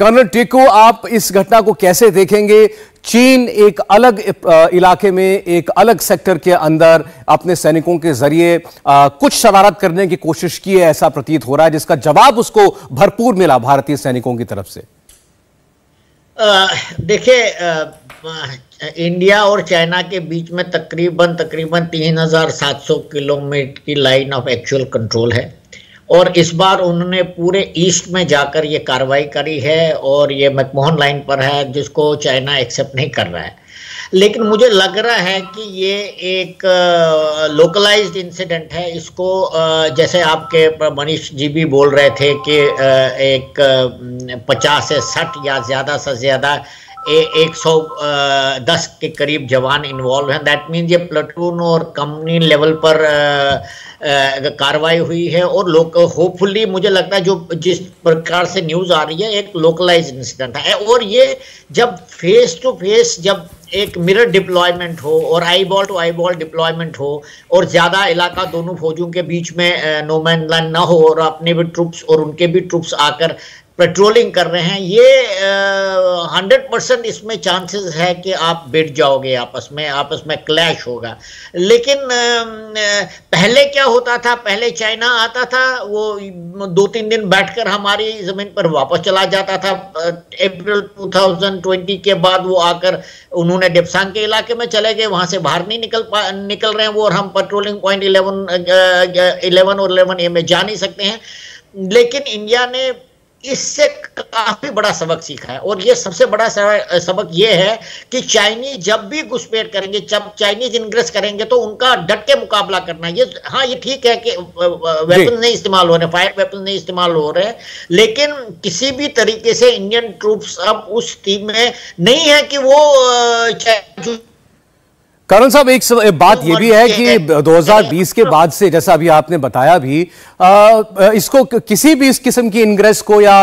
Colonel Tikku, आप इस घटना को कैसे देखेंगे? चीन एक अलग इलाके में, एक अलग सेक्टर के अंदर अपने सैनिकों के जरिए कुछ शरारत करने की कोशिश की है, ऐसा प्रतीत हो रहा है, जिसका जवाब उसको भरपूर मिला भारतीय सैनिकों की तरफ से। देखिए, इंडिया और चाइना के बीच में तकरीबन 3700 किलोमीटर की लाइन ऑफ एक्चुअल कंट्रोल है, और इस बार उन्होंने पूरे ईस्ट में जाकर ये कार्रवाई करी है, और ये मैकमोहन लाइन पर है, जिसको चाइना एक्सेप्ट नहीं कर रहा है। लेकिन मुझे लग रहा है कि ये एक लोकलाइज्ड इंसिडेंट है। इसको जैसे आपके मनीष जी भी बोल रहे थे कि एक 50 से 60 या ज़्यादा से ज़्यादा 110 के करीब जवान इन्वॉल्व हैं। दैट मीन्स ये प्लाटून और कंपनी लेवल पर कार्रवाई हुई है, और लोग होपफुली मुझे लगता है जो जिस प्रकार से न्यूज़ आ रही है एक लोकलाइज्ड इंसिडेंट है, और ये जब फेस टू फेस जब एक मिरर डिप्लॉयमेंट हो और eyeball to eyeball deployment हो, और ज़्यादा इलाका दोनों फौजों के बीच में नो मैन लैंड ना हो, और अपने भी ट्रुप्स और उनके भी ट्रुप्स आकर पेट्रोलिंग कर रहे हैं, ये 100% इसमें चांसेस है कि आप भिड़ जाओगे, आपस में क्लैश होगा। लेकिन पहले क्या होता था, पहले चाइना आता था, वो 2-3 दिन बैठकर हमारी ज़मीन पर वापस चला जाता था। अप्रैल 2020 के बाद वो आकर उन्होंने डेप्सांग के इलाके में चले गए, वहाँ से बाहर नहीं निकल रहे हैं वो, और हम पेट्रोलिंग पॉइंट 11 और 11A में जा नहीं सकते हैं। लेकिन इंडिया ने इससे काफी बड़ा सबक सीखा है, और ये सबसे बड़ा सबक ये है कि चाइनीज जब भी घुसपैठ करेंगे, जब चाइनीज इंग्रेस करेंगे, तो उनका डट के मुकाबला करना है। ये हाँ, ये ठीक है कि वेपन नहीं इस्तेमाल हो रहे, फायर वेपन नहीं इस्तेमाल हो रहे, लेकिन किसी भी तरीके से इंडियन ट्रूप्स अब उस टीम में नहीं है कि वो कर्नल साहब, एक बात ये भी है कि 2020 के बाद से, जैसा अभी आपने बताया भी, इसको किसी भी इस किस्म की इंग्रेस को या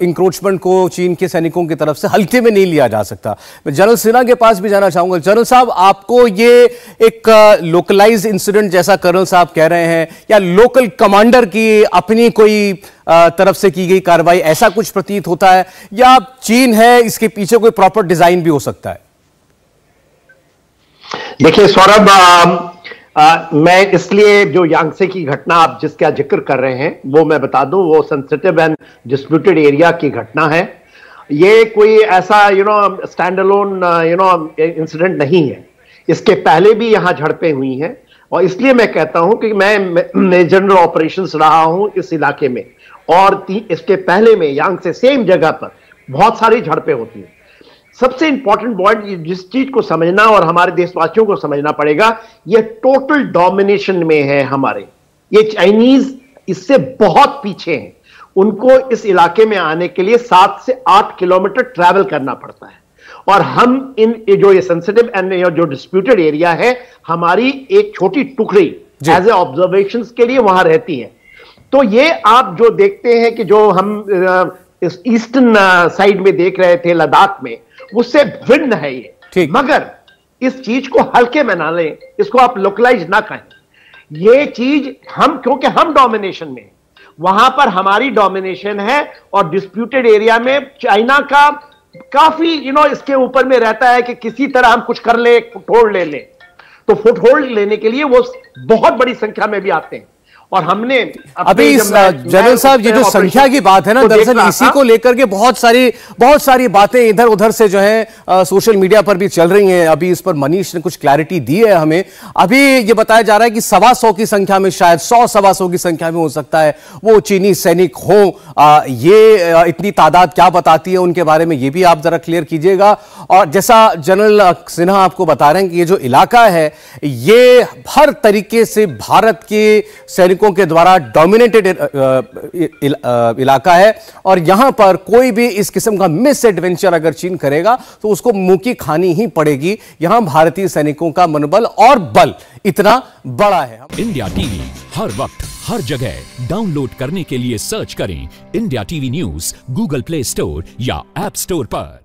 इंक्रोचमेंट को चीन के सैनिकों की तरफ से हल्के में नहीं लिया जा सकता। मैं जनरल सिन्हा के पास भी जाना चाहूंगा। जनरल साहब, आपको ये एक लोकलाइज इंसिडेंट जैसा कर्नल साहब कह रहे हैं, या लोकल कमांडर की अपनी कोई तरफ से की गई कार्रवाई, ऐसा कुछ प्रतीत होता है, या चीन है, इसके पीछे कोई प्रॉपर डिजाइन भी हो सकता है? देखिए सौरभ, मैं इसलिए जो यांगसे की घटना आप जिसका जिक्र कर रहे हैं वो मैं बता दूं, वो सेंसिटिव एंड डिस्प्यूटेड एरिया की घटना है। ये कोई ऐसा स्टैंड अलोन इंसिडेंट नहीं है। इसके पहले भी यहां झड़पें हुई हैं, और इसलिए मैं कहता हूं कि मैं जनरल ऑपरेशंस रहा हूं इस इलाके में, और इसके पहले में यांगसे सेम जगह पर बहुत सारी झड़पें होती हैं। सबसे इंपॉर्टेंट पॉइंट जिस चीज को समझना और हमारे देशवासियों को समझना पड़ेगा, ये टोटल डोमिनेशन में है हमारे। ये चाइनीज इससे बहुत पीछे हैं। उनको इस इलाके में आने के लिए 7 से 8 किलोमीटर ट्रैवल करना पड़ता है, और हम जो ये सेंसिटिव एंड जो डिस्प्यूटेड एरिया है, हमारी एक छोटी टुकड़ी एज ए ऑब्जर्वेशन के लिए वहां रहती है। तो ये आप जो देखते हैं कि जो हम इस ईस्टर्न साइड में देख रहे थे लद्दाख में, उससे भिन्न है ये। मगर इस चीज को हल्के में ना लें, इसको आप लोकलाइज ना कहें। ये चीज क्योंकि हम डोमिनेशन में, वहां पर हमारी डोमिनेशन है, और डिस्प्यूटेड एरिया में चाइना का काफी इसके ऊपर में रहता है कि किसी तरह हम कुछ कर ले, फुटहोल्ड ले लें। तो फुटहोल्ड लेने के लिए वो बहुत बड़ी संख्या में भी आते हैं, और हमने अभी जनरल साहब, ये जो संख्या की बात है ना, दरअसल इसी को लेकर के बहुत सारी बातें इधर उधर से जो है सोशल मीडिया पर भी चल रही हैं। अभी इस पर मनीष ने कुछ क्लैरिटी दी है हमें। अभी ये बताया जा रहा है कि 125 की संख्या में, शायद 100-125 की संख्या में हो सकता है वो चीनी सैनिक हो। ये इतनी तादाद क्या बताती है, उनके बारे में ये भी आप जरा क्लियर कीजिएगा। और जैसा जनरल सिन्हा आपको बता रहे हैं कि ये जो इलाका है, ये हर तरीके से भारत के सैनिक के द्वारा डोमिनेटेड इलाका है, और यहां पर कोई भी इस किस्म का मिस एडवेंचर अगर चीन करेगा तो उसको मुंह की खानी ही पड़ेगी। यहां भारतीय सैनिकों का मनोबल और बल इतना बड़ा है। इंडिया टीवी हर वक्त हर जगह डाउनलोड करने के लिए सर्च करें India TV news Google play store या ऐप स्टोर पर।